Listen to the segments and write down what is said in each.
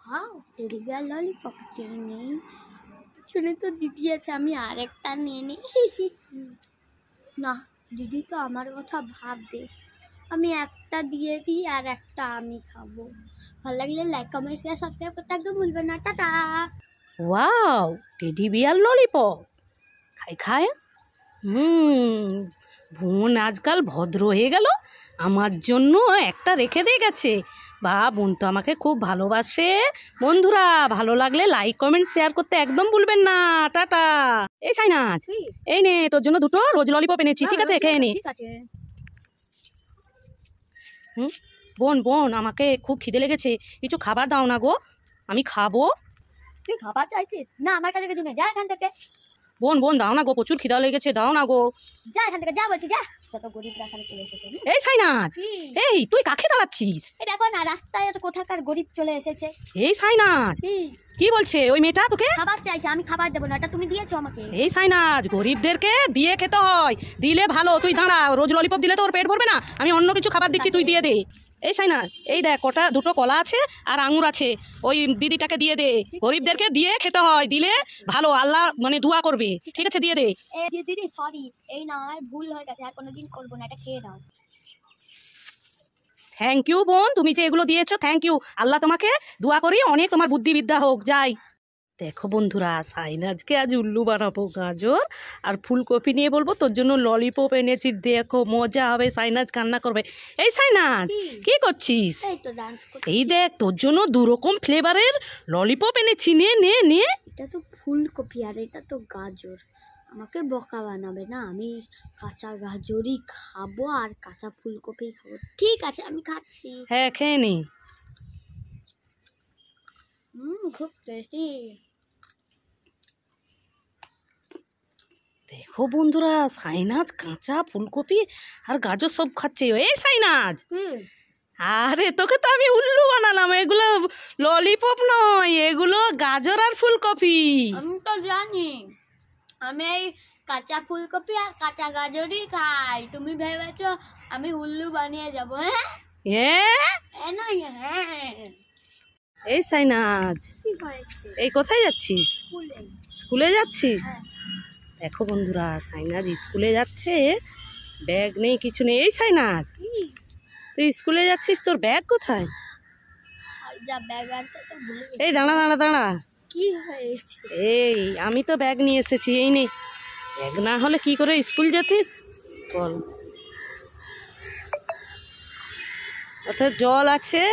Wow teddy bear lollipop নেই শুনে তো দিদি আছে আমি আরেকটা নিয়ে নিই না দিদি তো আমার কথা ভাববে আমি একটা দিয়ে দিই আর একটা আমি খাবো ভালো লাগলে লাইক কমেন্ট শেয়ার সাবস্ক্রাইব করতে একদম ভুলবেন না tata wow teddy bear lollipop খাই খায় বোন আজকাল ভদ্র হয়ে গেল আমার জন্য একটা রেখে দিয়ে গেছে বা বোন তো আমাকে খুব ভালোবাসে বন্ধুরা ভালো লাগলে লাইক কমেন্ট শেয়ার করতে একদম ভুলবেন না টাটা এই সাইনাজ এই নে তোর জন্য দুটো রোজ ললিপপ এনেছি ঠিক আছে খেয়ে নে বোন বোন আমাকে খুব খিদে লেগেছে কিছু খাবার দাও না গো আমি খাবো তুই খাবার চাইছিস না আমার কাছে কিছু নেই যা এখান থেকে বোন বোন দাও না গো প্রচুর খিদা লেগেছে দাও না গো যা এখান থেকে যা বলছি যা কত গরিবরা এখানে চলে এসেছে এই সাইনাজ এই তুই কাকে দাঁড়াচ্ছিস এই দেখো না রাস্তায় এত কোথাকার গরিব চলে এসেছে এই সাইনাজ কি বলছে ওই মেয়েটা তোকে খাবার চাইছে আমি খাবার দেবো না এটা তুমি দিয়েছো আমাকে এই সাইনাজ গরিবদেরকে দিয়ে খেতে হয় দিলে ভালো তুই দাঁড়া রোজ ললিপপ দিলে তো ওর পেট ভরবে না আমি অন্য কিছু খাবার দিচ্ছি তুই দিয়ে দে এই সাইনাজ এই দেখ দুটো কলা আছে আর আঙুর আছে ওই দিদিটাকে দিয়ে দে গরিবদেরকে দিয়ে খেতে হয় দিলে ভালো আল্লাহ মানে দোয়া করবে ঠিক আছে দিয়ে দে দিদি সরি এই না আমার ভুল হয়ে গেছে আর কোনোদিন করবো না এটা খেয়ে নাও থ্যাংক ইউ বোন তুমি যে এগুলো দিয়েছো থ্যাংক ইউ আল্লাহ তোমাকে দোয়া করি অনেক তোমার বুদ্ধিবিদ্যা হোক যাই দেখো বন্ধুরা সাইনাজকে আজ উল্লু বানাবো গাজর আর ফুলকপি নিয়ে বলবো তোর জন্য ললিপপ এনেছি দেখো মজা হবে সাইনাজ কান্না করবে এই সাইনাজ কি করছিস এই দেখ তোর জন্য দুরকম ফ্লেভারের ললিপপ এনেছি নে নে নে এটা তো ফুলকপি আর এটা তো গাজর আমাকে বোকা বানাবে না আমি কাঁচা গাজরই খাবো আর কাঁচা ফুলকপি খাবো ঠিক আছে আমি খাচ্ছি হ্যাঁ খেয়ে নি খুব টেস্টি দেখো বন্ধুরা সাইনাজ কাঁচা ফুলকপি আর গাজর সব খাচ্ছে এই সাইনাজ আরে তোকে তো আমি উল্লু বানালাম এগুলো ললিপপ নয় এগুলো গাজর আর ফুলকপি আমি তো জানি আমি এই কাঁচা ফুলকপি আর কাঁচা গাজরই খাই তুমি ভেবেছো আমি উল্লু বানিয়ে যাবো হ্যাঁ এই সাইনাজ এই কোথায় যাচ্ছিস স্কুলে যাচ্ছিস দেখো বন্ধুরা সাইনাজ স্কুলে যাচ্ছে ব্যাগ নেই কিছু নেই এই সাইনাজ তুই স্কুলে যাচ্ছিস তোর ব্যাগ কোথায় এই দাঁড়া দাঁড়া দাঁড়া কি হয়েছে এই আমি তো ব্যাগ নিয়ে এসেছি এই নে ব্যাগ না হলে কি করে স্কুল যেতিস বল অর্থাৎ জল আছে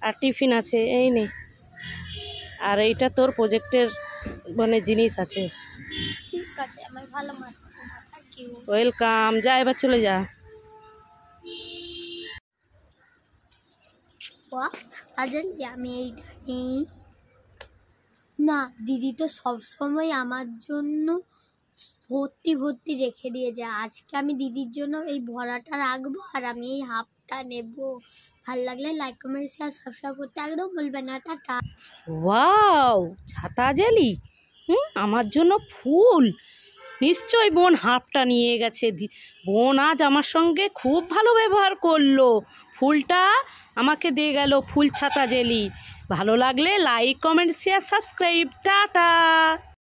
আর টিফিন আছে এই নে আর এইটা তোর প্রজেক্টের মানে জিনিস আছে ঠিক আছে আমার ভালো মার্ক থ্যাংক ইউ ওয়েলকাম যা এবার চলে যা আমি এইটা না দিদি তো সবসময় আমার জন্য ভর্তি ভর্তি রেখে দিয়ে যায় আজকে আমি দিদির জন্য এই ভরাটা রাখবো আর আমি এই হাফটা নেব ভালো লাগলে লাইক কমেন্ট শেয়ার সাবস্ক্রাইব করতে একদম ভুলবেন না টাটা ওয়াও ছাতা জেলি আমার জন্য ফুল নিশ্চয়ই বোন হাফটা নিয়ে গেছে বোন আজ আমার সঙ্গে খুব ভালো ব্যবহার করলো ফুলটা আমাকে দিয়ে গেল ফুল ছাতা জেলি ভালো লাগলে like comment share subscribe tata.